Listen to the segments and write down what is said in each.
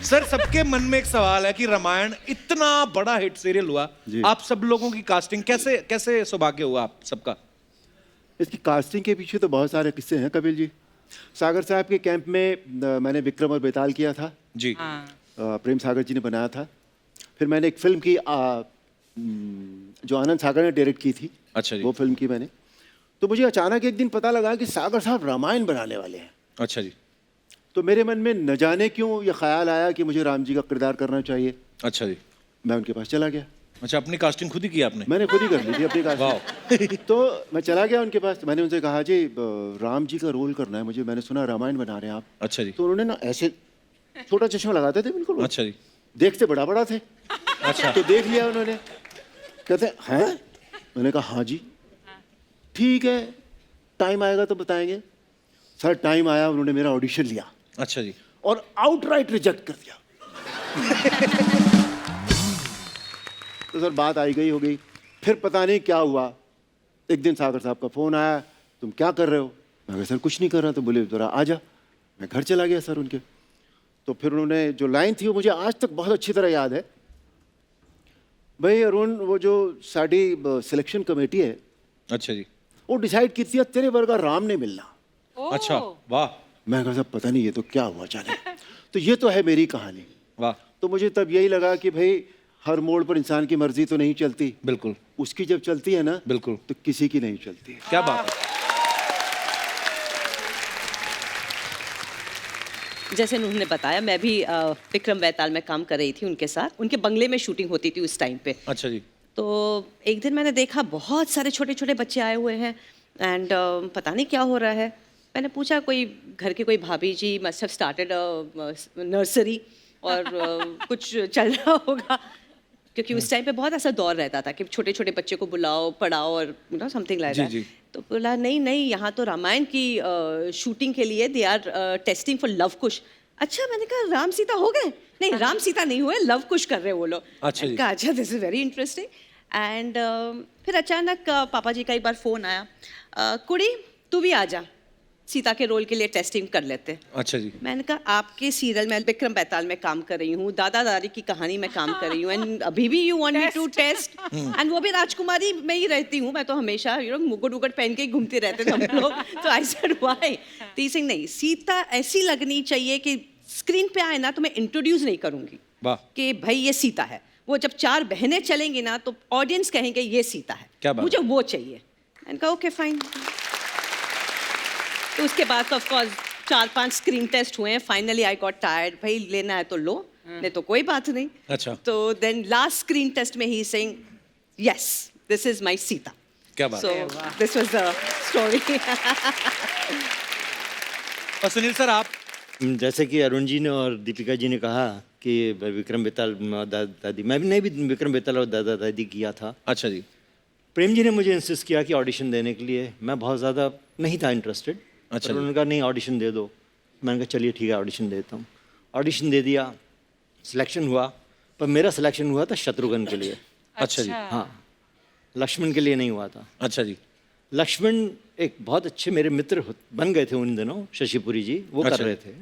Sir सबके मन में एक सवाल है कि रामायण इतना बड़ा हिट सीरियल हुआ, आप सब लोगों की कास्टिंग कैसे कैसे सौभाग्य हुआ आप सबका? इसकी कास्टिंग के पीछे तो बहुत सारे किस्से हैं कपिल जी। सागर साहब के कैंप में मैंने विक्रम और बेताल किया था जी। प्रेम सागर जी ने बनाया था। फिर मैंने एक फिल्म की जो आनंद सागर ने डायरेक्ट की थी। अच्छा जी। वो फिल्म की मैंने। तो मुझे अचानक एक दिन पता लगा कि सागर साहब रामायण बनाने वाले हैं। अच्छा जी। तो मेरे मन में न जाने क्यों ये ख्याल आया कि मुझे राम जी का किरदार करना चाहिए। अच्छा जी। मैं उनके पास चला गया। अच्छा, अपनी कास्टिंग खुद ही की आपने? मैंने खुद ही कर ली थी अपनी कास्टिंग। तो मैं चला गया उनके पास। मैंने उनसे कहा जी राम जी का रोल करना है मुझे, मैंने सुना रामायण बना रहे हैं आप। अच्छा जी। तो उन्होंने ना ऐसे छोटा चश्मा लगाते थे बिल्कुल। अच्छा जी। देखते बड़ा बड़ा थे। अच्छा। तो देख लिया उन्होंने, कहते हैं? मैंने कहा हाँ जी ठीक है, टाइम आएगा तो बताएंगे। सर टाइम आया, उन्होंने मेरा ऑडिशन लिया। अच्छा जी। और आउटराइट रिजेक्ट कर दिया। तो सर बात आई गई हो गई। फिर पता नहीं क्या हुआ, एक दिन सागर साहब का फोन आया, तुम क्या कर रहे हो? मैं कहा सर कुछ नहीं कर रहा। तो बोले जरा आ जा। मैं घर चला गया सर उनके। तो फिर उन्होंने जो लाइन थी वो मुझे आज तक बहुत अच्छी तरह याद है। भाई अरुण, वो जो साड़ी सिलेक्शन कमेटी है, अच्छा जी, वो डिसाइड की थी तेरे वर्गा राम नहीं मिलना। अच्छा, वाह। मैं कहा साहब पता नहीं ये तो क्या हुआ जाने। तो ये तो है मेरी कहानी। वाह। तो मुझे तब यही लगा कि भाई हर मोड़ पर इंसान की मर्जी तो नहीं चलती। बिल्कुल। उसकी जब चलती है ना, बिल्कुल, तो किसी की नहीं चलती है। क्या बात है। जैसे उन्होंने बताया, मैं भी विक्रम बेताल में काम कर रही थी उनके साथ। उनके बंगले में शूटिंग होती थी उस टाइम पे। अच्छा जी। तो एक दिन मैंने देखा बहुत सारे छोटे छोटे बच्चे आए हुए हैं एंड पता नहीं क्या हो रहा है। मैंने पूछा, कोई घर के कोई भाभी जी मस्ट हैव स्टार्टेड नर्सरी और कुछ चल रहा होगा, क्योंकि उस टाइम पे बहुत ऐसा दौर रहता था कि छोटे छोटे बच्चे को बुलाओ, पढ़ाओ और समथिंग लाइक दैट। तो बोला नहीं नहीं, यहाँ तो रामायण की शूटिंग के लिए they are testing for Luv Kush. अच्छा, मैंने कहा राम सीता हो गए? नहीं, राम सीता नहीं हुए, लव कुश कर रहे वो लोग। अच्छा जी। अच्छा, this is very interesting. And फिर अचानक पापा जी का एक बार फोन आया, कुड़ी तू भी आ जा, सीता के रोल के लिए टेस्टिंग कर लेते। अच्छा जी। मैंने कहा आपके सीरियल में विक्रम बेताल में काम कर रही हूँ, दादा दादी की कहानी में काम कर रही हूँ, एंड अभी भी you want me to test? And वो भी राजकुमारी में ही रहती हूँ मैं, तो हमेशा मुकुट उकुट पहन के ही घूमते रहते थे हम लोग। तो आई सेड व्हाई? तो सिंह नहीं, सीता ऐसी लगनी चाहिए कि स्क्रीन पे आए ना तो मैं इंट्रोड्यूस नहीं करूंगी कि भाई ये सीता है। वो जब चार बहनें चलेंगी ना तो ऑडियंस कहेंगे ये सीता है। क्या बात? मुझे वो चाहिए। मैंने कहा ओके फाइन। तो उसके बाद तो ऑफ कोर्स 4-5 स्क्रीन टेस्ट हुए हैं। फाइनली आई गॉट टायर्ड, भाई लेना है तो लो, नहीं तो कोई बात नहीं। अच्छा। तो देन लास्ट स्क्रीन टेस्ट में he saying yes this is my Sita. क्या बात। So this was the story. और सुनील सर आप? जैसे कि अरुण जी ने और दीपिका जी ने कहा कि विक्रम बेताल दादा दादी, मैंने भी विक्रम बेताल और दादा दादी किया था। अच्छा जी। प्रेम जी ने मुझे इंसिस्ट किया कि ऑडिशन देने के लिए। मैं बहुत ज़्यादा नहीं था इंटरेस्टेड। अच्छा। उन्होंने कहा नहीं ऑडिशन दे दो। मैंने कहा चलिए ठीक है ऑडिशन देता हूँ। ऑडिशन दे दिया, सिलेक्शन हुआ, पर मेरा सिलेक्शन हुआ था शत्रुघ्न के लिए। अच्छा जी। हाँ, लक्ष्मण के लिए नहीं हुआ था। अच्छा जी। लक्ष्मण एक बहुत अच्छे मेरे मित्र बन गए थे उन दिनों, शशिपुरी जी, वो अच्छा। कर रहे थे।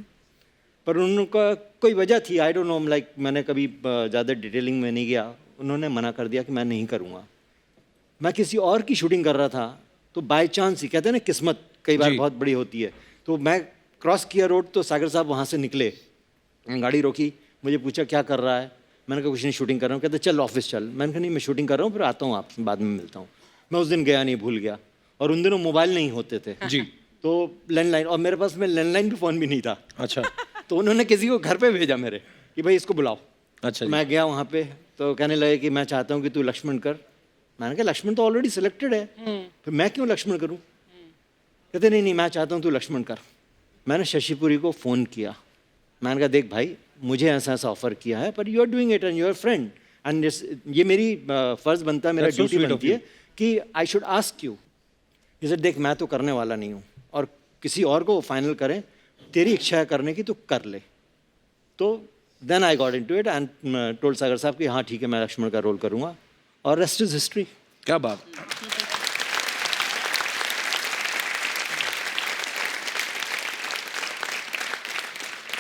पर उनका कोई वजह थी, आई डोंट नो, लाइक मैंने कभी ज़्यादा डिटेलिंग में नहीं गया। उन्होंने मना कर दिया कि मैं नहीं करूँगा। मैं किसी और की शूटिंग कर रहा था, तो बाय चांस ही, कहते हैं ना किस्मत कई बार बहुत बड़ी होती है। तो मैं क्रॉस किया रोड, तो सागर साहब वहाँ से निकले, गाड़ी रोकी, मुझे पूछा क्या कर रहा है? मैंने कहा कुछ नहीं, शूटिंग कर रहा हूँ। कहते चल ऑफिस चल। मैंने कहा नहीं मैं शूटिंग कर रहा हूँ, फिर आता हूँ, आपसे बाद में मिलता हूँ। मैं उस दिन गया नहीं, भूल गया। और उन दिनों मोबाइल नहीं होते थे जी। तो लैंडलाइन, और मेरे पास में लैंडलाइन भी फ़ोन भी नहीं था। अच्छा। तो उन्होंने किसी को घर पे भेजा मेरे कि भाई इसको बुलाओ। अच्छा। मैं गया वहाँ पे, तो कहने लगे कि मैं चाहता हूँ कि तू लक्ष्मण कर। मैंने कहा लक्ष्मण तो ऑलरेडी सिलेक्टेड है, फिर मैं क्यों लक्ष्मण करूँ? कहते नहीं नहीं मैं चाहता हूँ तू लक्ष्मण कर। मैंने शशिपुरी को फ़ोन किया। मैंने कहा देख भाई, मुझे ऐसा ऐसा ऑफर किया है, पर you are doing it and you are friend, and ये मेरी फ़र्ज़ बनता है, मेरा ड्यूटी बनती है कि आई शुड आस्क यू। जैसे देख मैं तो करने वाला नहीं हूँ, और किसी और को फाइनल करें, तेरी इच्छा है करने की तो कर ले। तो then I got into it and told Sagar साहब कि हाँ ठीक है मैं लक्ष्मण का रोल करूँगा, और रेस्ट इज हिस्ट्री। क्या बात।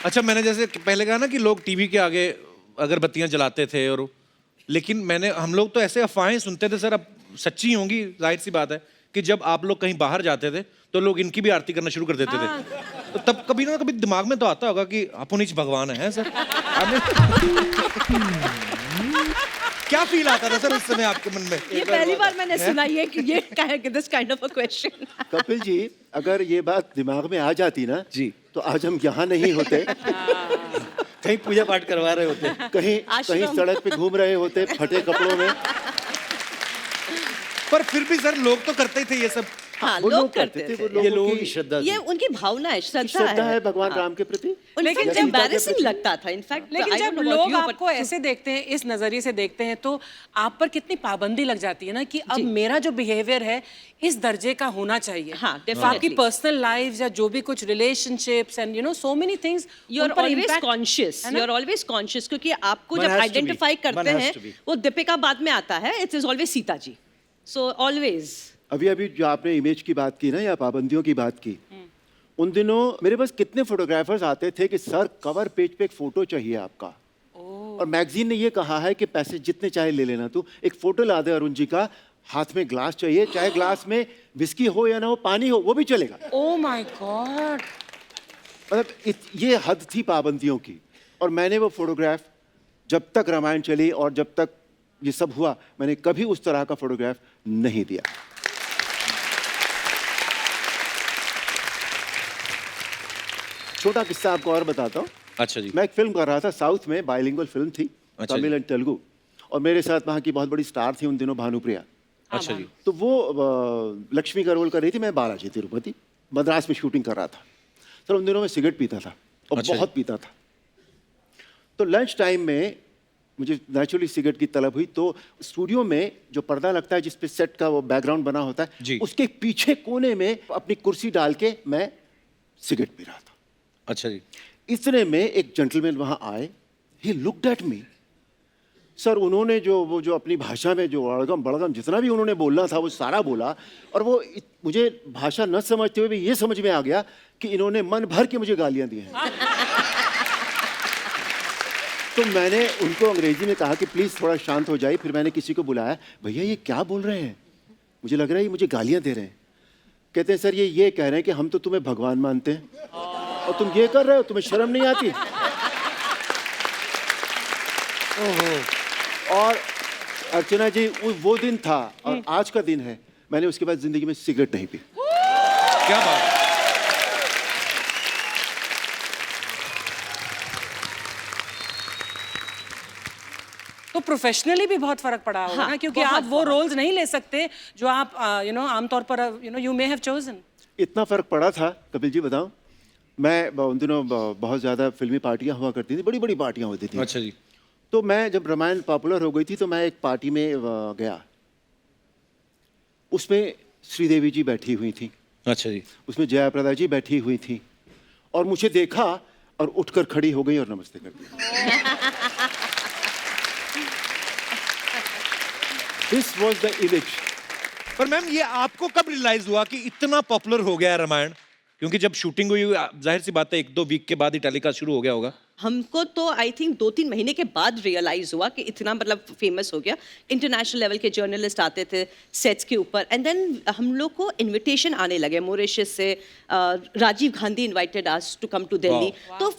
अच्छा, मैंने जैसे पहले कहा ना कि लोग टीवी के आगे अगरबत्तियां जलाते थे, और लेकिन हम लोग तो ऐसे अफवाहें सुनते थे सर, अब सच्ची होंगी, जाहिर सी बात है कि जब आप लोग कहीं बाहर जाते थे तो लोग इनकी भी आरती करना शुरू कर देते थे। तो तब कभी ना कभी दिमाग में तो आता होगा कि अपुनीच भगवान है सर। क्या फील आता था सर उस समय आपके मन में? ये पहली बार मैंने सुना ये कि ये this kind of a question. Kapil ji, अगर ये बात दिमाग में आ जाती ना जी, तो आज हम यहाँ नहीं होते, कहीं पूजा पाठ करवा रहे होते, कहीं सड़क पे घूम रहे होते फटे कपड़ों में। पर फिर भी सर लोग तो करते ही थे ये सब। हाँ, वो लोग करते थे। ये लोगों की श्रद्धा थी। ये उनकी भावना है, श्रद्धा श्रद्धा है है भगवान राम के प्रति। लेकिन जब एम्बैरेसिंग लगता था इनफैक्ट। लेकिन जब लोग आपको ऐसे देखते हैं, इस नजरिए से देखते हैं, तो आप पर कितनी पाबंदी लग जाती है ना कि अब मेरा जो बिहेवियर है इस दर्जे का होना चाहिए। हाँ, तो आपकी पर्सनल लाइफ या जो भी कुछ relationships and so many things, you are always conscious, you are always conscious, क्योंकि आपको One जब has to be. आइडेंटिफाई करते One has हैं to be. वो दीपिका बाद में आता है, it is always Sita ji. So always अभी अभी जो आपने इमेज की बात की ना, या पाबंदियों की बात की, उन दिनों मेरे पास कितने फोटोग्राफर्स आते थे कि सर कवर पेज पे एक फोटो चाहिए आपका, और मैगजीन ने ये कहा है कि पैसे जितने चाहे ले लेना, तू एक फोटो ला दे अरुण जी का, हाथ में ग्लास चाहिए, चाहे ग्लास में विस्की हो या ना हो, पानी हो, वो भी चलेगा। Oh my God. मतलब ये हद थी पाबंदियों की। और मैंने वो फोटोग्राफ जब तक रामायण चली और जब तक ये सब हुआ, मैंने कभी उस तरह का फोटोग्राफ नहीं दिया। छोटा किस्सा आपको और बताता हूँ। अच्छा जी। मैं एक फिल्म कर रहा था साउथ में, बाइलिंगुअल फिल्म थी, अच्छा तमिल जी। एंड तेलुगु, और मेरे साथ वहाँ की बहुत बड़ी स्टार थी उन दिनों, भानुप्रिया। अच्छा जी। तो वो लक्ष्मी का रोल कर रही थी, मैं बालाजी तिरुपति मद्रास में शूटिंग कर रहा था। सर उन दिनों मैं सिगरेट पीता था, और अच्छा बहुत पीता था। तो लंच टाइम में मुझे नेचुरली सिगरेट की तलब हुई, तो स्टूडियो में जो पर्दा लगता है जिस पे सेट का वो बैकग्राउंड बना होता है, जी। उसके पीछे कोने में अपनी कुर्सी डाल के मैं सिगरेट पी रहा था। अच्छा जी। इतने में एक जेंटलमैन वहां आए, he looked at me. Sir उन्होंने जो अपनी भाषा में जो अड़गम बड़गम जितना भी उन्होंने बोलना था वो सारा बोला, और वो मुझे भाषा न समझते हुए भी ये समझ में आ गया कि इन्होंने मन भर के मुझे गालियां दी हैं। तो मैंने उनको अंग्रेजी में कहा कि प्लीज थोड़ा शांत हो जाइए। फिर मैंने किसी को बुलाया, भैया ये क्या बोल रहे हैं, मुझे लग रहा है ये मुझे गालियां दे रहे हैं। कहते हैं सर ये कह रहे हैं कि हम तो तुम्हें भगवान मानते हैं और तुम ये कर रहे हो, तुम्हें शर्म नहीं आती। और अर्चना जी वो दिन था और आज का दिन है, मैंने उसके बाद जिंदगी में सिगरेट नहीं पी। क्या बात है। तो प्रोफेशनली भी बहुत फर्क पड़ा होगा ना, क्योंकि आप वो रोल्स नहीं ले सकते जो आप आमतौर पर यू मे हैव चोजन। इतना फर्क पड़ा था कपिल जी, बताऊं, मैं उन दिनों बहुत ज़्यादा फिल्मी पार्टियां हुआ करती थी, बड़ी बड़ी पार्टियां होती थी। अच्छा जी। तो मैं जब रामायण पॉपुलर हो गई थी तो मैं एक पार्टी में गया, उसमें श्रीदेवी जी बैठी हुई थी, अच्छा जी। उसमें जयाप्रदा जी बैठी हुई थी, और मुझे देखा और उठकर खड़ी हो गई और नमस्ते कर दिया। This was the image. पर मैम ये आपको कब रियलाइज हुआ कि इतना पॉपुलर हो गया है रामायण? क्योंकि जब शूटिंग हुई, जाहिर सी बात है 1-2 वीक के बाद ही टेलीकास्ट शुरू हो गया होगा। हमको तो आई थिंक 2-3 महीने के बाद रियलाइज हुआ कि इतना मतलब फेमस हो गया। इंटरनेशनल लेवल के जर्नलिस्ट आते थे सेट्स के ऊपर, एंड देन हम लोग को इनविटेशन आने लगे मॉरिशस से। Rajiv Gandhi invited us to come to Delhi. तो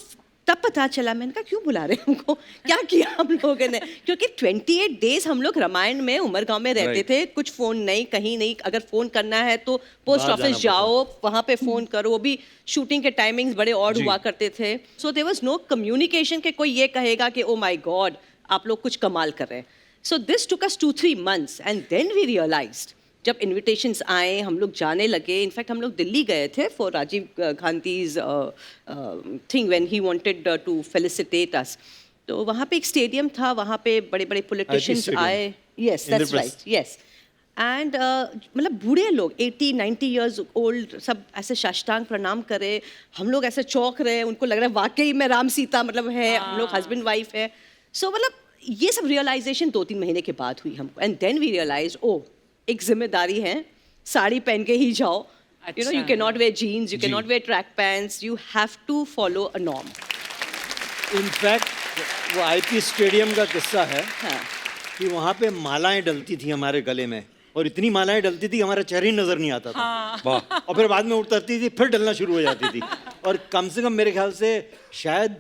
तब पता चला, मैंने कहा क्यों बुला रहे हैं हमको, क्या किया हम लोगों ने, क्योंकि 28 डेज हम लोग रामायण में उमरगांव में रहते थे, कुछ फोन नहीं, कहीं नहीं। अगर फोन करना है तो पोस्ट ऑफिस जाओ, वहाँ पे फोन करो, वो भी शूटिंग के टाइमिंग्स बड़े ऑड हुआ करते थे। So there was no communication कि कोई ये कहेगा कि ओ माय गॉड आप लोग कुछ कमाल कर रहे हैं। So this took us 2-3 months and then we realised, जब इनविटेशंस आए हम लोग जाने लगे। इनफैक्ट हम लोग दिल्ली गए थे for Rajiv Gandhi's thing when he wanted to felicitate us. तो वहाँ पे एक स्टेडियम था, वहाँ पे बड़े बड़े पॉलिटिशियंस आए। Yes that's right, yes. And मतलब बूढ़े लोग 80-90 ईयर्स ओल्ड सब ऐसे साष्टांग प्रणाम करे, हम लोग ऐसे चौंक रहे, उनको लग रहा है वाकई में राम सीता मतलब है, हम लोग हस्बैंड वाइफ है। सो मतलब ये सब रियलाइजेशन 2-3 महीने के बाद हुई हमको, एंड देन वी रियलाइज ओ एक जिम्मेदारी है, साड़ी पहन के ही जाओ, you know, you can not wear jeans, you can not wear track pants, you have to follow a norm. In fact वो आईपी स्टेडियम का किस्सा है हाँ कि वहाँ पे मालाएं डलती थी हमारे गले में, और इतनी मालाएं डलती थी कि हमारा चेहरा ही नजर नहीं आता था। वाह। और फिर बाद में उतरती थी, फिर डलना शुरू हो जाती थी। और कम से कम मेरे ख्याल से शायद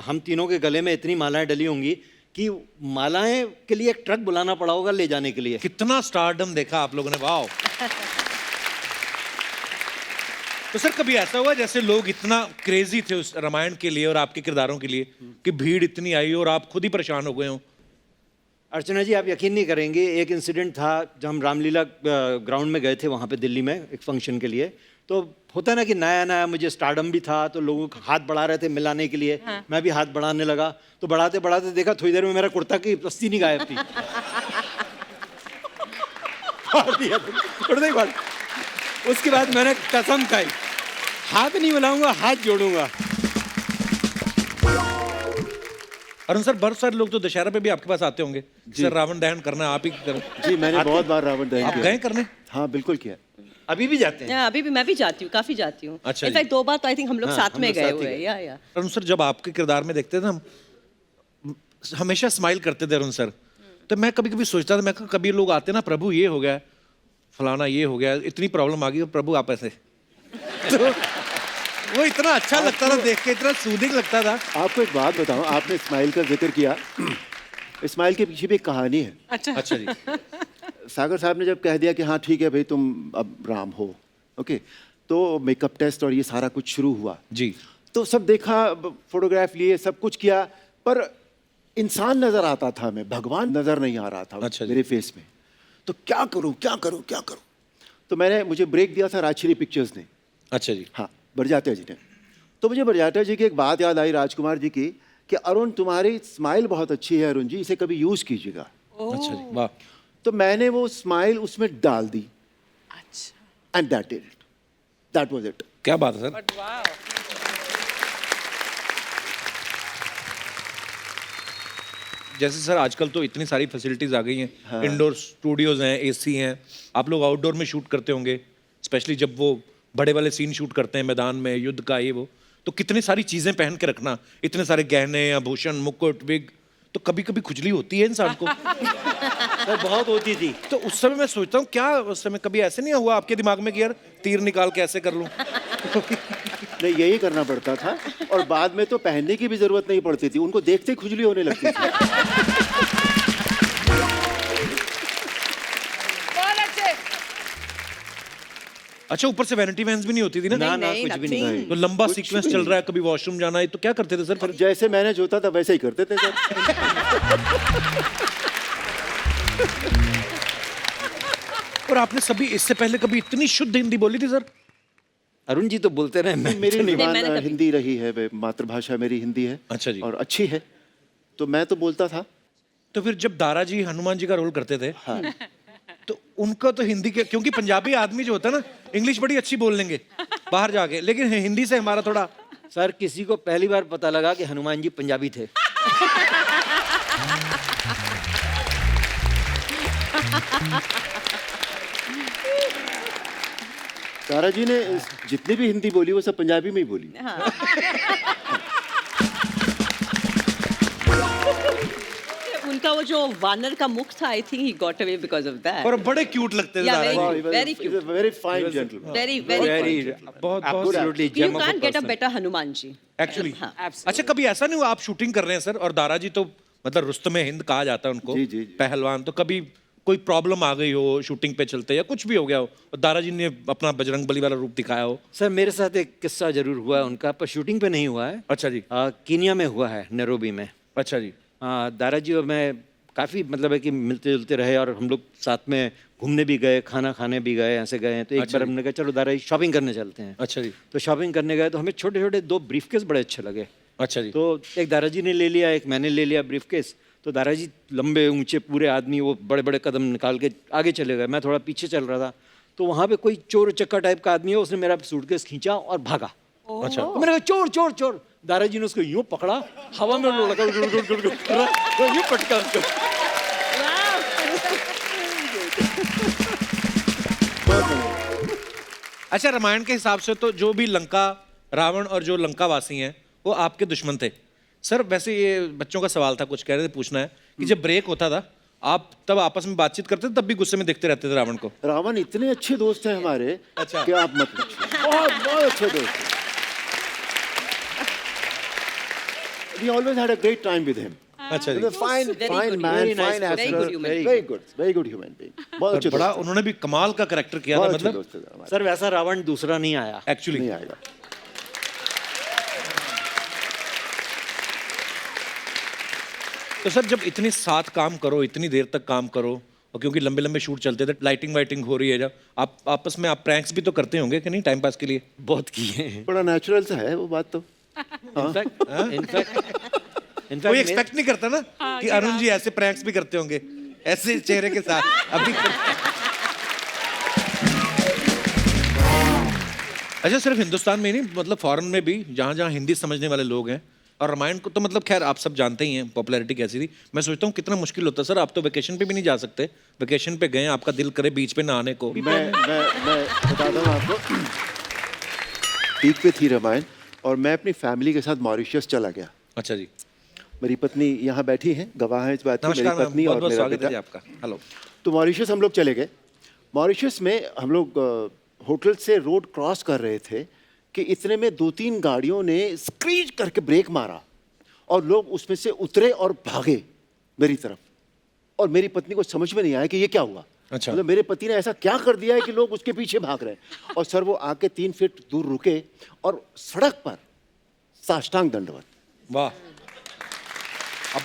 हम तीनों के गले में इतनी मालाएं डली होंगी कि मालाएं के लिए एक ट्रक बुलाना पड़ा होगा ले जाने के लिए। कितना स्टारडम देखा आप लोगों ने, वाह। तो सर कभी ऐसा हुआ जैसे लोग इतना क्रेजी थे उस रामायण के लिए और आपके किरदारों के लिए कि भीड़ इतनी आई और आप खुद ही परेशान हो गए हो? अर्चना जी, आप यकीन नहीं करेंगे, एक इंसिडेंट था जब हम रामलीला ग्राउंड में गए थे वहाँ पे दिल्ली में एक फंक्शन के लिए। तो होता है ना कि नया नया मुझे स्टारडम भी था, तो लोग हाथ बढ़ा रहे थे मिलाने के लिए। हाँ। मैं भी हाथ बढ़ाने लगा, तो बढ़ाते बढ़ाते देखा थोड़ी देर में मेरा कुर्ता की पस्ती नहीं गायब थी। फाड़ दिया कुर्ता ही फाड़। उसके बाद मैंने कसम खाई, हाथ नहीं मिलाऊंगा, हाथ जोड़ूंगा। अरुण सर, बहुत सारे लोग तो दशहरा पे भी आपके पास आते होंगे, सर रावण दहन करना आप ही करें। जी मैंने बहुत बार रावण दहन आप किया। गए करने? हाँ बिल्कुल किया। अभी भी जाते हैं? अभी भी मैं भी जाती हूँ, काफी जाती हूँ। अच्छा जी। इनफैक्ट 2 बार तो आई थिंक हम लोग हाँ, साथ हम में लोग गए साथ ही हुए गए। या अरुण सर, जब आपके किरदार में देखते थे हम हमेशा स्माइल करते थे अरुण सर। तो मैं कभी कभी सोचता था, मैं कहा कभी लोग आते ना, प्रभु ये हो गया, फलाना ये हो गया, इतनी प्रॉब्लम आ गई, प्रभु आप ऐसे। तो वो इतना अच्छा लगता था देख के, इतना सूदिंग लगता था। आपको एक बात बताऊं, आपने स्माइल का जिक्र किया, स्माइल के पीछे भी एक कहानी है। अच्छा अच्छा जी। सागर साहब ने जब कह दिया कि हाँ ठीक है भाई तुम अब राम हो, ओके, तो मेकअप टेस्ट और ये सारा कुछ शुरू हुआ जी। तो सब देखा, फोटोग्राफ लिए, सब कुछ किया, पर इंसान नजर आता था, मैं भगवान नजर नहीं आ रहा था। अच्छा जी। मेरे फेस में। तो क्या करूं क्या करूं क्या करूं, तो मुझे ब्रेक दिया था राजश्री पिक्चर्स ने। अच्छा जी। हाँ, बरजात्या जी ने। तो मुझे बरजात्या जी की एक बात याद आई, राजकुमार जी की, कि अरुण तुम्हारी स्माइल बहुत अच्छी है अरुण जी, इसे कभी यूज कीजिएगा। अच्छा जी, वाह। तो मैंने वो स्माइल उसमें डाल दी, अच्छा एंड दैट वाज इट। क्या बात है सर। बट वाह। जैसे सर आजकल तो इतनी सारी फैसिलिटीज आ गई हैं, इंडोर स्टूडियोज हैं, एसी हैं, आप लोग आउटडोर में शूट करते होंगे, स्पेशली जब वो बड़े वाले सीन शूट करते हैं मैदान में, युद्ध का ये वो, तो कितनी सारी चीजें पहन के रखना, इतने सारे गहने, आभूषण, मुकुट, विग, तो कभी कभी खुजली होती है इंसान को। सर बहुत होती थी। तो उस समय मैं सोचता हूँ, क्या उस समय कभी ऐसे नहीं हुआ आपके दिमाग में कि यार तीर निकाल के ऐसे कर लूं? नहीं, यही करना पड़ता था, और बाद में तो पहनने की भी जरूरत नहीं पड़ती थी, उनको देखते ही खुजली होने लगती थी। बहुत अच्छे। अच्छा, ऊपर से वैनिटी वैन्स भी नहीं होती थी ना? ना, नहीं, कुछ भी nothing। नहीं। तो लंबा कुछ सीक्वेंस भी चल नहीं। रहा है, कभी वॉशरूम जाना है, तो क्या करते थे सर फिर? जैसे मैनेज होता था वैसे ही करते थे सर। और आपने सभी इससे पहले कभी इतनी शुद्ध हिंदी बोली थी सर? अरुण जी तो बोलते रहे, मैं मेरी नहीं, जुबान मैंने कभी- हिंदी रही है, मातृभाषा मेरी हिंदी है। अच्छा जी। और अच्छी है, तो मैं तो बोलता था। तो फिर जब दारा जी हनुमान जी का रोल करते थे, तो उनका तो हिंदी के, क्योंकि पंजाबी आदमी जो होता है ना, इंग्लिश बड़ी अच्छी बोल लेंगे बाहर जाके, लेकिन हिंदी से हमारा थोड़ा। सर किसी को पहली बार पता लगा कि हनुमान जी पंजाबी थे। तारा जी ने जितनी भी हिंदी बोली वो सब पंजाबी में ही बोली। उनका वो जो वानर का मुख था, I think he got away because of that. और बड़े क्यूट लगते थे Yeah, Dara very ji. cute. Very cute. Very fine gentleman. Very Very, very बहुत absolutely you gem of a can get a person. Better Hanuman ji. Actually. हाँ। अच्छा, कभी ऐसा नहीं हुआ आप शूटिंग कर रहे हैं सर, और दारा जी तो मतलब रुस्तमे हिंद कहा जाता है उनको, जी, जी, जी। पहलवान, तो कभी कोई प्रॉब्लम आ गई हो शूटिंग पे चलते, या कुछ भी हो गया हो और दारा जी ने अपना बजरंगबली वाला रूप दिखाया हो? सर मेरे साथ एक किस्सा जरूर हुआ है उनका, पर शूटिंग पे नहीं हुआ है। अच्छा जी। कीनिया में हुआ है, नैरोबी में। अच्छा जी। दारा जी और मैं काफ़ी मतलब है कि मिलते जुलते रहे, और हम लोग साथ में घूमने भी गए, खाना खाने भी गए, ऐसे गए हैं। तो एक अच्छा बार जी। हमने कहा चलो दारा जी शॉपिंग करने चलते हैं। अच्छा जी। तो शॉपिंग करने गए तो हमें छोटे छोटे 2 ब्रीफकेस बड़े अच्छे लगे। अच्छा जी। तो एक दारा जी ने ले लिया, एक मैंने ले लिया ब्रीफकेस। तो दारा जी लंबे ऊंचे पूरे आदमी, वो बड़े बड़े कदम निकाल के आगे चले गए, मैं थोड़ा पीछे चल रहा था। तो वहाँ पे कोई चोर चक्का टाइप का आदमी है, उसने मेरा सूटकेस खींचा और भागा। अच्छा। तो मैंने कहा चोर चोर चोर। दारा जी ने उसको यूं पकड़ा, हवा में लगा, यूं पटका उसको। अच्छा, रामायण के हिसाब से तो जो भी लंका रावण और जो लंकावासी हैं वो आपके दुश्मन थे, सर वैसे ये बच्चों का सवाल था, कुछ कह रहे थे, पूछना है कि जब ब्रेक होता था आप तब आपस में बातचीत करते थे, तब भी गुस्से में देखते रहते थे रावण को? रावण इतने अच्छे दोस्त हैं हमारे कि आप मत पूछिए, बहुत बहुत अच्छे दोस्त हैं। We always had a great time with him. अच्छा जी। He's a fine, Very fine good, man, very nice fine person. actor, Very good human being. very good human being. बहुत और अच्छे बड़ा दोस्त हैं, उन्होंने भी कमाल का करेक्टर किया था, बहुत अच्छे मतलब दोस्त हैं हमारे। सर वैसा रावण दूसरा नहीं आया। एक्चुअली। नहीं आएगा। तो सर जब इतने साथ काम करो, इतनी देर तक काम करो, और क्योंकि लंबे लंबे शूट चलते थे, लाइटिंग वाइटिंग हो रही है, जब आप आपस में आप प्रैंक्स भी तो करते होंगे कि नहीं, टाइम पास के लिए? बहुत किए हैं। बड़ा नेचुरल सा है वो बात तो। इनफैक्ट कोई एक्सपेक्ट नहीं करता ना कि अरुण जी ऐसे प्रैंक्स भी करते होंगे, ऐसे चेहरे के साथ अभी अच्छा सिर्फ हिंदुस्तान में ही नहीं, मतलब फॉरेन में भी जहाँ जहाँ हिंदी समझने वाले लोग हैं, और रामायण को तो मतलब खैर आप सब जानते ही हैं पॉपुलैरिटी कैसी थी। मैं सोचता हूँ कितना मुश्किल होता है सर, आप तो वेकेशन पे भी नहीं जा सकते, वेकेशन पे गए आपका दिल करे बीच पे नहाने को। मैं बताता हूँ आपको, पीक पे थी रामायण और मैं अपनी फैमिली के साथ मॉरिशस चला गया। अच्छा जी, मेरी पत्नी यहाँ बैठी हैं, गवाह हैं इस बात की, मेरी नमस्कार मैम, पत्नी बहुत और बहुत मेरा स्वागत है जी बेटा। आपका। हेलो। तो मॉरिशस हम लोग चले गए। मॉरिशस में हम लोग होटल से रोड क्रॉस कर रहे थे कि इतने में 2-3 गाड़ियों ने स्क्रीच करके ब्रेक मारा और लोग उसमें से उतरे और भागे मेरी तरफ, और मेरी पत्नी को समझ में नहीं आया कि ये क्या हुआ। अच्छा। मतलब मेरे पति ने ऐसा क्या कर दिया है कि लोग उसके पीछे भाग रहे हैं। और सर वो आके 3 फीट दूर रुके और सड़क पर साष्टांग दंडवत। वाह, अब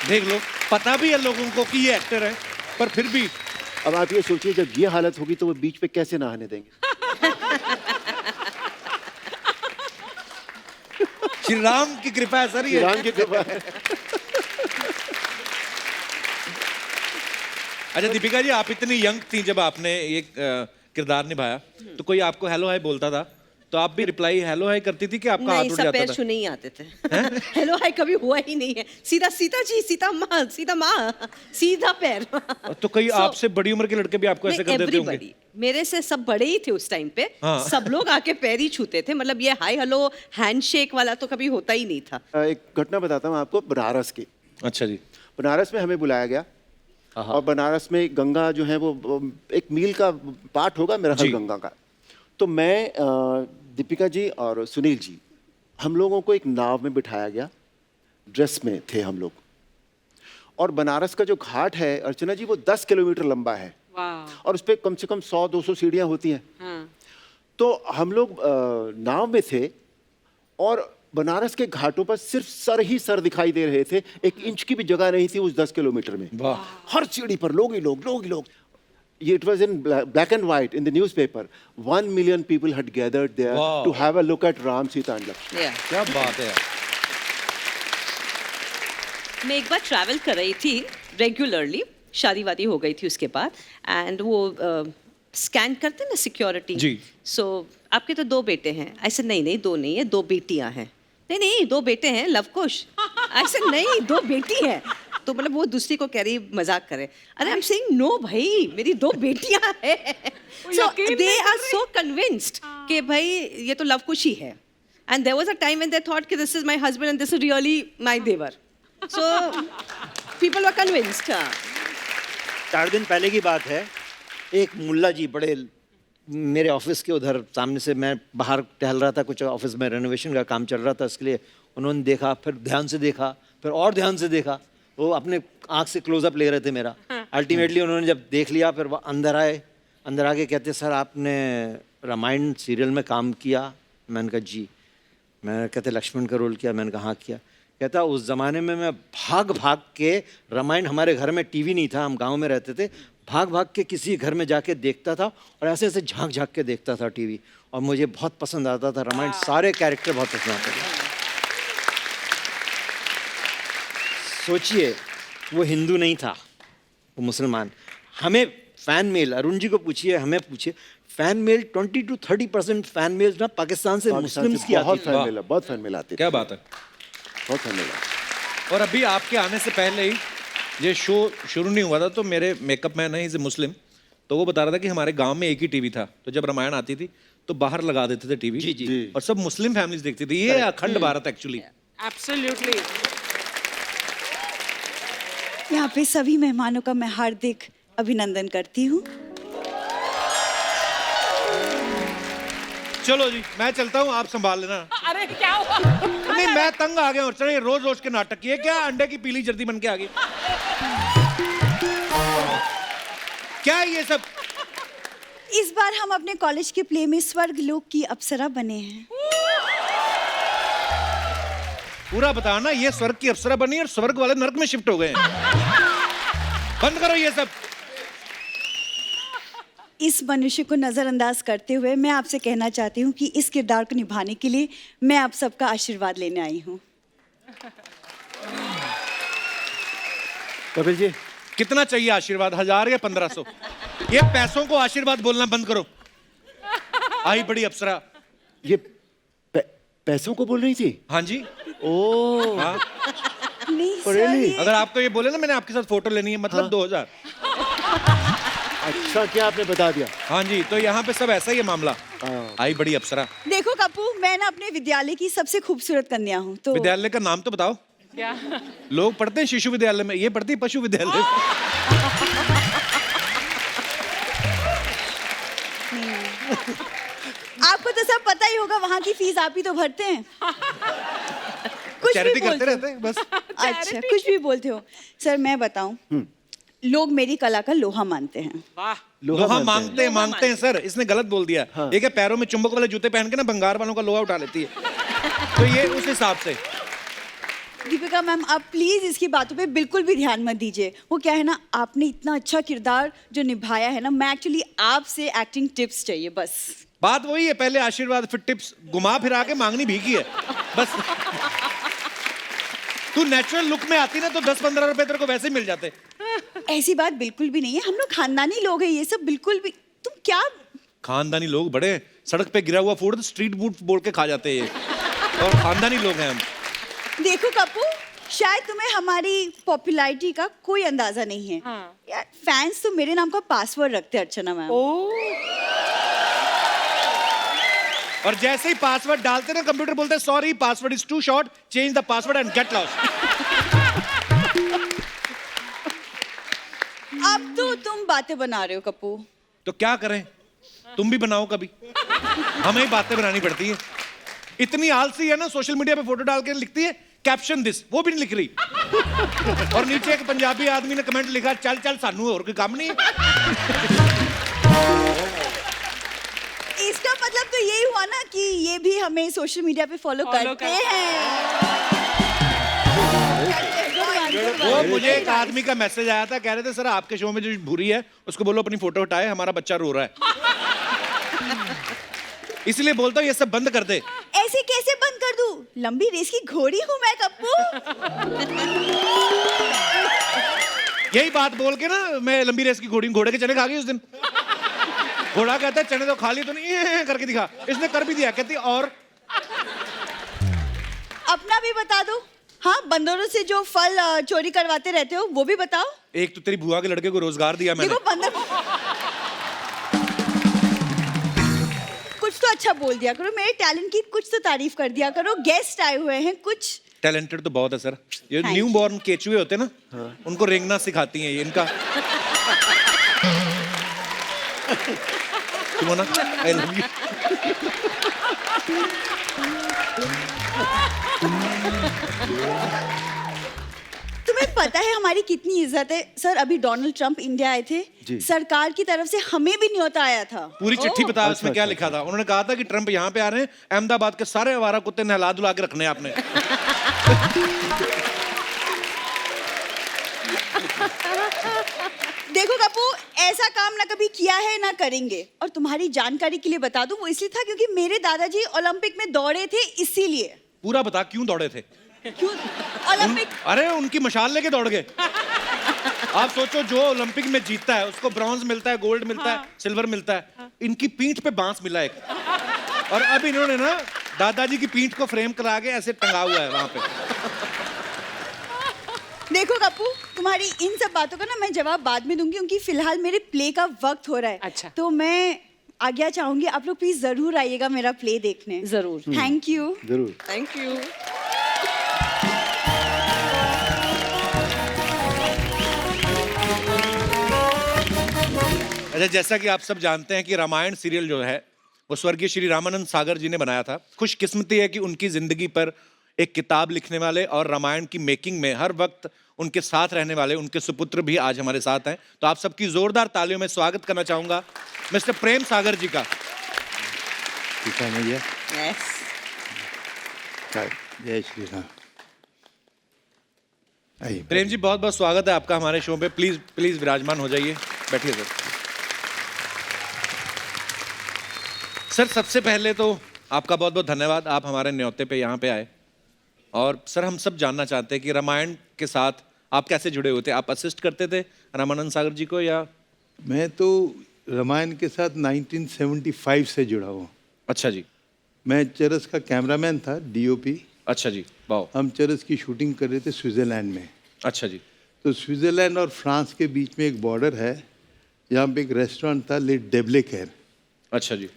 देख लो, पता भी है लोगों को कि ये एक्टर है, पर फिर भी अब आप ये सोचिए जब ये हालत होगी तो वो बीच पे कैसे नहाने देंगे। श्री राम की कृपा है सर ये। राम की कृपा है। अच्छा दीपिका जी, आप इतनी यंग थी जब आपने ये किरदार निभाया, तो कोई आपको हेलो हाय बोलता था तो आप भी रिप्लाई हेलो हाय करती थी कि आपका हाथ नहीं, उठ सब जाता पैर था? छूने ही आते थे। हेलो हाय कभी हुआ ही नहीं है, सीधा सीता जी, सीता माँ, सीधा पैर। तो कई So, आपसे बड़ी उम्र के लड़के भी आपको ऐसे कर देते होंगे? everybody, मेरे से सब बड़े ही थे उस टाइम पे। हाँ। सब लोग आके पैर ही छूते थे, मतलब ये हाय हेलो हैंडशेक वाला तो कभी होता ही नहीं था। एक घटना बताता हूँ आपको बनारस की। अच्छा जी। बनारस में हमें बुलाया गया और बनारस में गंगा जो है वो एक मील का पार्ट होगा मेरा ख्याल गंगा का। तो मैं दीपिका जी और सुनील जी, हम लोगों को एक नाव में बिठाया गया, ड्रेस में थे हम लोग, और बनारस का जो घाट है अर्चना जी वो 10 किलोमीटर लंबा है वाह। और उस पर कम से कम 100-200 सीढ़ियाँ होती हैं। हाँ। तो हम लोग नाव में थे और बनारस के घाटों पर सिर्फ सर ही सर दिखाई दे रहे थे, 1 इंच की भी जगह नहीं थी उस 10 किलोमीटर में। वाह। हर सीढ़ी पर लोग ही लोग, लोग ही लोग। ये it was in black and white in the newspaper. 1 million people had gathered there Wow. To have a look at Ram, Sita and Lakshman. Yeah. क्या बात है। मैं एक बार ट्रैवल कर रही थी रेगुलरली, शादी वादी हो गई थी उसके बाद, एंड वो स्कैन करते ना सिक्योरिटी। जी। सो आपके तो 2 बेटे हैं। ऐसे नहीं नहीं 2 नहीं है, 2 बेटियां हैं। नहीं नहीं 2 बेटे हैं लवकुश। ऐसे नहीं 2 बेटी हैं। तो मतलब वो दूसरी को कह रही मजाक करे, अरे आई एम सेइंग नो भाई मेरी 2 बेटियां हैं। सो दे आर सो कन्विंस्ड कि भाई ये तो लवकुश ही है। And there was a time when they thought कि this is my husband and this is really my devar. So people were convinced. 4 दिन पहले की बात है, एक मुल्ला जी बड़े मेरे ऑफिस के उधर सामने से, मैं बाहर टहल रहा था, कुछ ऑफिस में रेनोवेशन का काम चल रहा था, इसके लिए उन्होंने देखा, फिर ध्यान से देखा, फिर और ध्यान से देखा, वो अपने आँख से क्लोजअप ले रहे थे मेरा। अल्टीमेटली उन्होंने जब देख लिया फिर वो अंदर आए, अंदर आके कहते सर आपने रामायण सीरियल में काम किया? मैंने कहा जी। मैंने कहते लक्ष्मण का रोल किया? मैंने कहा हाँ किया। कहता उस ज़माने में मैं भाग भाग के रामायण, हमारे घर में टीवी नहीं था, हम गांव में रहते थे, भाग भाग के किसी घर में जाके देखता था और ऐसे ऐसे झांक झांक के देखता था टीवी, और मुझे बहुत पसंद आता था रामायण, सारे कैरेक्टर बहुत पसंद आते थे। सोचिए वो हिंदू नहीं था, वो मुसलमान। हमें फैन मेल, अरुण जी को पूछिए, हमें पूछिए, fan mail 20 to 30% fan mail ना पाकिस्तान से मुस्लिम्स की बहुत आती थी। फैन मिला, बहुत फैन मिला आती थी। क्या बात है। बहुत फैन मिला। और अभी आपके आने से पहले ही ये शो शुरू नहीं हुआ था, तो मेरे मेकअप मैन है इज मुस्लिम, तो वो बता रहा था कि हमारे गांव में एक ही टीवी था, तो जब रामायण आती थी तो बाहर लगा देते थे टीवी। जी, जी। और सब मुस्लिम फैमिलीज देखती थी। ये अखंड भारत एक्चुअली। एब्सोल्युटली। यहाँ पे सभी मेहमानों का मैं हार्दिक अभिनंदन करती हूँ। चलो जी, मैं चलता हूँ, आप संभाल लेना। अरे क्या हुआ? नहीं, मैं तंग आ गया हूँ। चलिए, रोज रोज के नाटक, ये क्या अंडे की पीली जर्दी बन के आ गई? क्या है ये सब? इस बार हम अपने कॉलेज के प्ले में स्वर्ग लोक की अप्सरा बने हैं। पूरा बताना, ये स्वर्ग की अप्सरा बनी और स्वर्ग वाले नर्क में शिफ्ट हो गए हैं। बंद करो ये सब। इस मनुष्य को नजरअंदाज करते हुए मैं आपसे कहना चाहती हूँ कि इस किरदार को निभाने के लिए मैं आप सबका आशीर्वाद लेने आई हूँ। कपिल जी, कितना चाहिए आशीर्वाद, 1000 या 1500? ये पैसों को आशीर्वाद बोलना बंद करो। आई बड़ी अप्सरा। ये पैसों को बोल रही थी? हाँ जी। ओ, हाँ, नहीं सर, really? ये- अगर आपको ये बोले ना मैंने आपके साथ फोटो लेनी है, मतलब 2000। अच्छा क्या आपने बता दिया? हाँ जी, तो यहाँ पे सब ऐसा ही है मामला। हाँ। आई बड़ी अप्सरा। देखो कप्पू, मैं ना अपने विद्यालय की सबसे खूबसूरत कन्या हूँ, तो विद्यालय का नाम तो बताओ। क्या? लोग पढ़ते हैं शिशु विद्यालय में, ये पढ़ती है पशु विद्यालय। आपको तो सब पता ही होगा, वहाँ की फीस आप ही तो भरते हैं। कुछ चैरिटी भी करते बोलते रहते हैं बस। हो। अच्छा, कुछ भी बोलते हो। सर मैं बताऊं, लोग मेरी कला का लोहा मानते हैं। वाह। लोहा मांगते हैं सर, इसने गलत बोल दिया। हाँ। ये क्या पैरों में चुंबक वाले जूते पहन के ना बंगार वालों का लोहा उठा लेती है, तो ये उस हिसाब से। दीपिका मैम, आप प्लीज इसकी बातों पे बिल्कुल भी ध्यान मत दीजिए। वो क्या है ना, आपने इतना अच्छा किरदार जो निभाया है ना, मैं एक्चुअली आपसे एक्टिंग टिप्स चाहिए बस। बात वही है, पहले आशीर्वाद फिर टिप्स, घुमा फिरा के मांगनी भीगी है बस। तू नेचुरल लुक में आती ना तो 10-15 रुपए तेरे को वैसे ही मिल जाते। ऐसी बात बिल्कुल भी नहीं है, हम लोग खानदानी लोग हैं, ये सब बिल्कुल भी। तुम क्या, खानदानी लोग बड़े, सड़क पे गिरा हुआ फूड स्ट्रीट फूड बोल के खा जाते हैं ये, और खानदानी लोग हैं हम। देखो कप्पू, शायद तुम्हें हमारी पॉपुलैरिटी का कोई अंदाजा नहीं है। हाँ। यार फैंस तो मेरे नाम का पासवर्ड रखते हैं अर्चना मैम। और जैसे ही पासवर्ड डालते ना, कंप्यूटर बोलते हैं sorry password is too short, change the password and get lost. अब तो तुम बातें बना रहे हो कप्पू। तो क्या करें, तुम भी बनाओ कभी, हमें ही बातें बनानी पड़ती है। इतनी आलसी है ना, सोशल मीडिया पे फोटो डाल के लिखती है कैप्शन दिस, वो भी नहीं लिख रही। और नीचे एक पंजाबी आदमी ने कमेंट लिखा, चल चल सानू और कोई काम नहीं है। इसका मतलब तो यही हुआ ना कि ये भी हमें सोशल मीडिया पे फॉलो करते हैं। वो मुझे एक आदमी का मैसेज आया था, कह रहे थे सर आपके शो में जो भूरी है उसको बोलो अपनी फोटो हटाए, हमारा बच्चा रो रहा है। इसलिए बोलता हूँ ये सब बंद कर दे। ऐसे कैसे बंद कर दूं? लंबी रेस की घोड़ी हूं मैं कप्पू। यही बात बोल के ना मैं लंबी रेस की घोड़े के चने खा गई उस दिन। घोड़ा कहता है चने तो खा ली तो नहीं, ये करके दिखा, इसने कर भी दिया। कहती और अपना भी बता दो। हाँ, बंदरों से जो फल चोरी करवाते रहते हो वो भी बताओ। एक तो तेरी बुआ के लड़के को रोजगार दिया मैंने। देखो बंदर, कुछ तो अच्छा बोल दिया करो, मेरे टैलेंट की कुछ तो तारीफ कर दिया करो। गेस्ट आए हुए हैं, कुछ टैलेंटेड तो बहुत है सर। ये Thank न्यू you. बॉर्न केचुए होते हैं ना, उनको रेंगना सिखाती हैं ये। इनका सिमोना, आई लव यू। तुम्हें पता है हमारी कितनी इज्जत है सर। अभी डोनाल्ड ट्रंप इंडिया आए थे, जी। सरकार की तरफ से हमें भी न्योता आया था। पूरी चिट्ठी बता अच्छा, उसमें क्या अच्छा, लिखा था। उन्होंने कहा था कि ट्रंप यहाँ पे आ रहे हैं, अहमदाबाद के सारे आवारा कुत्ते नहला धुला के रखने हैं आपने। देखो कप्पू, ऐसा काम ना कभी किया है ना करेंगे। और तुम्हारी जानकारी के लिए बता दूं, वो इसलिए था क्योंकि मेरे दादाजी ओलंपिक में दौड़े थे, इसीलिए। पूरा बता क्यों दौड़े थे। क्यों ओलंपिक? अरे उनकी मशाल लेके दौड़ गए। आप सोचो, जो ओलंपिक में जीतता है उसको ब्रॉन्ज मिलता है, गोल्ड मिलता है, सिल्वर मिलता है। इनकी पीठ पे बांस मिला एक, और अब इन्होंने ना दादाजी की पीठ को फ्रेम करा के ऐसे टंगा हुआ है वहां पे। देखो कप्पू, तुम्हारी इन सब बातों का ना मैं जवाब बाद में दूंगी, क्योंकि फिलहाल मेरे प्ले का वक्त हो रहा है। अच्छा। तो मैं आज्ञा चाहूंगी, आप लोग प्लीज जरूर आइएगा मेरा प्ले देखने। जरूर। Thank you. जरूर। Thank you. अच्छा, जैसा कि आप सब जानते हैं कि रामायण सीरियल जो है वो स्वर्गीय श्री रामानंद सागर जी ने बनाया था। खुशकिस्मती है कि उनकी जिंदगी पर एक किताब लिखने वाले और रामायण की मेकिंग में हर वक्त उनके साथ रहने वाले उनके सुपुत्र भी आज हमारे साथ हैं। तो आप सबकी जोरदार तालियों में स्वागत करना चाहूंगा मिस्टर प्रेम सागर जी का। ठीक है भैया। यस। जय श्री राम। आइए प्रेम जी, बहुत बहुत स्वागत है आपका हमारे शो पे। प्लीज प्लीज विराजमान हो जाइए, बैठिए सर। सर, सबसे पहले तो आपका बहुत बहुत धन्यवाद, आप हमारे न्योते पे यहाँ पे आए। और सर, हम सब जानना चाहते हैं कि रामायण के साथ आप कैसे जुड़े हुए थे? आप असिस्ट करते थे रामानंद सागर जी को या? मैं तो रामायण के साथ 1975 से जुड़ा हूँ। अच्छा जी। मैं चरस का कैमरामैन था, डीओपी। अच्छा जी, वाह। हम चरस की शूटिंग कर रहे थे स्विट्ज़रलैंड में। अच्छा जी। तो स्विट्ज़रलैंड और फ्रांस के बीच में एक बॉर्डर है, जहाँ पे एक रेस्टोरेंट था, ले डेब्लेकेर। अच्छा जी।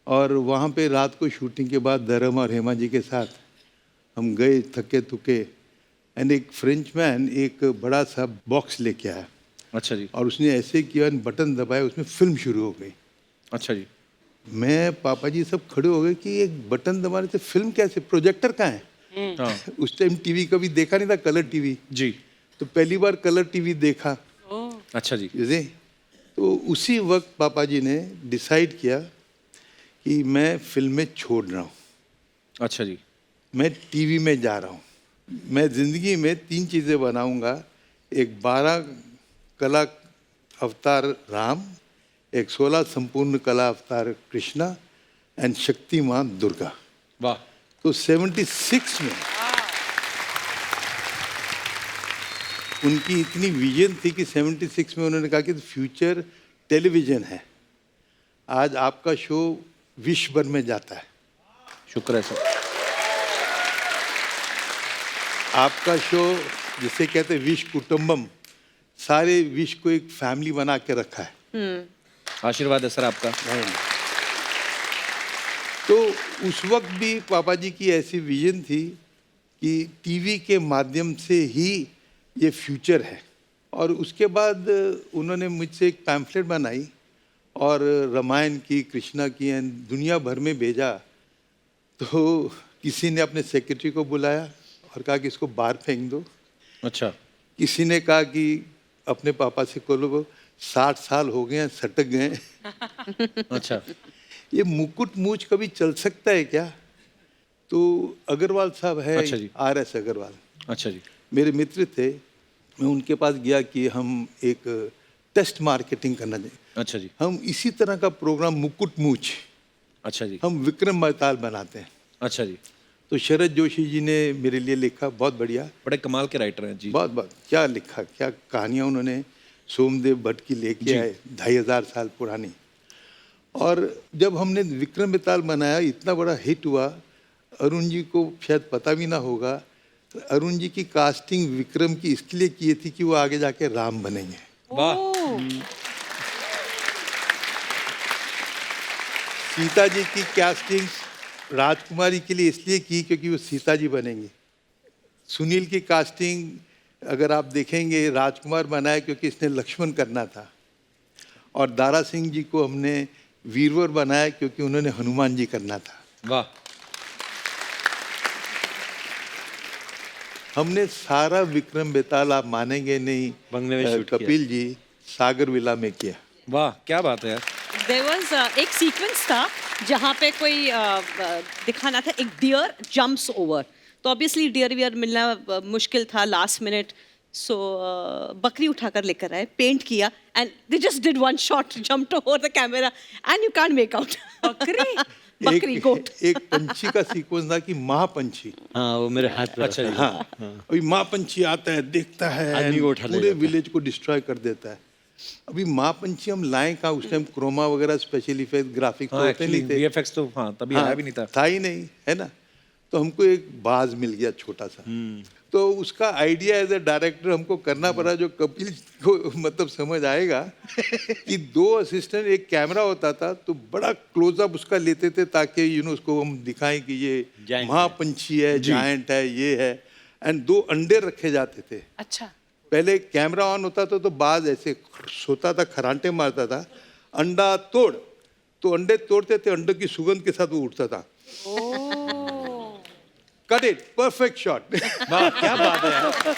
और वहाँ पे रात को शूटिंग के बाद धर्म और हेमा जी के साथ हम गए थके थुके, एंड एक फ्रेंच मैन एक बड़ा सा बॉक्स लेके आया अच्छा जी। और उसने ऐसे किया, बटन दबाया, उसमें फिल्म शुरू हो गई। अच्छा जी। मैं पापा जी सब खड़े हो गए कि एक बटन दबाने से फिल्म कैसे, प्रोजेक्टर कहाँ है? हाँ उस टाइम टीवी कभी देखा नहीं था, कलर टीवी। जी। तो पहली बार कलर टीवी देखा। अच्छा जी। जैसे तो उसी वक्त पापा जी ने डिसाइड किया कि मैं फिल्में छोड़ रहा हूँ, अच्छा जी। मैं टीवी में जा रहा हूँ। मैं ज़िंदगी में 3 चीज़ें बनाऊंगा, एक 12 कला अवतार राम, एक 16 संपूर्ण कला अवतार कृष्णा एंड शक्तिमान दुर्गा। वाह। तो 76 में उनकी इतनी विजन थी कि 76 में उन्होंने कहा कि फ्यूचर टेलीविज़न है। आज आपका शो विश्व भर में जाता है। शुक्र है सर। आपका शो जिसे कहते हैं विश्व कुटुंबम, सारे विश्व को एक फैमिली बना के रखा है। आशीर्वाद है सर आपका। तो उस वक्त भी पापा जी की ऐसी विजन थी कि टीवी के माध्यम से ही ये फ्यूचर है। और उसके बाद उन्होंने मुझसे एक पैम्फलेट बनाई और रामायण की, कृष्णा की, एंड दुनिया भर में भेजा। तो किसी ने अपने सेक्रेटरी को बुलाया और कहा कि इसको बाहर फेंक दो। अच्छा। किसी ने कहा कि अपने पापा से बोलो 60 साल हो गए हैं, सटक गए हैं। अच्छा। ये मुकुट मूछ कभी चल सकता है क्या? तो अग्रवाल साहब है, अच्छा जी। RS अग्रवाल, अच्छा जी। मेरे मित्र थे। मैं उनके पास गया कि हम एक टेस्ट मार्केटिंग करना चाहिए। अच्छा जी। हम इसी तरह का प्रोग्राम मुकुट मूछ, अच्छा जी। हम विक्रम बेताल बनाते हैं। अच्छा जी। तो शरद जोशी जी ने मेरे लिए लिखा, बहुत बढ़िया, बड़े कमाल के राइटर हैं जी। बहुत बहुत क्या लिखा, क्या कहानियाँ उन्होंने सोमदेव भट्ट की लेके आए, 2500 साल पुरानी। और जब हमने विक्रम बेताल बनाया, इतना बड़ा हिट हुआ। अरुण जी को शायद पता भी ना होगा, अरुण जी की कास्टिंग विक्रम की इसलिए की थी कि वो आगे जाके राम बनेंगे। वाह। सीता जी की कास्टिंग राजकुमारी के लिए इसलिए की क्योंकि वो सीता जी बनेंगी। सुनील की कास्टिंग अगर आप देखेंगे, राजकुमार बनाया क्योंकि इसने लक्ष्मण करना था। और दारा सिंह जी को हमने वीरवर बनाया क्योंकि उन्होंने हनुमान जी करना था। वाह। हमने सारा विक्रम बेताल, आप मानेंगे नहीं, बंगले में शूट किया। कपिल जी सागर विला में किया। वाह, क्या बात है यार। देयर वाज एक सीक्वेंस था जहाँ पे कोई दिखाना था, एक डियर जंप्स ओवर। तो ऑब्वियसली डियर वियर मिलना मुश्किल था लास्ट मिनट। सो बकरी उठाकर लेकर आए, पेंट किया, and they just did one shot, jumped over the camera and you can't make out. बकरी? बकरी गोट। एक पंछी का सीक्वेंस था कि महापंछी। हाँ, वो मेरे हाथ पे अच्छा जी। हाँ, अभी महापंछी आता है, देखता है, आदमी को उठा ले पूरे जाता है। विलेज को डिस्ट्रॉय कर देता है। अभी महापंछी हम लाएं कहाँ? उस टाइम क्रोमा वगैरह स्पेशल इफेक्ट ग्राफिक्स हाँ, होते एक्चुअली नहीं थे। VFX तो हाँ तभी आया भी नहीं था। था ही नहीं, है ना। तो हमको एक बाज मिल गया छोटा सा। तो उसका आइडिया एज ए डायरेक्टर हमको करना पड़ा, जो कपिल को मतलब समझ आएगा कि 2 असिस्टेंट, एक कैमरा होता था तो बड़ा क्लोजअप उसका लेते थे ताकि उसको हम दिखाएं कि ये Giant महापंछी है, जायंट है, ये है। एंड 2 अंडे रखे जाते थे। अच्छा। पहले कैमरा ऑन होता था तो बाज ऐसे सोता था, खरांटे मारता था। अंडा तोड़, तो अंडे तोड़ते थे, अंडे की सुगंध के साथ वो उठता था। Cut it, perfect shot. वाह क्या बात है यार।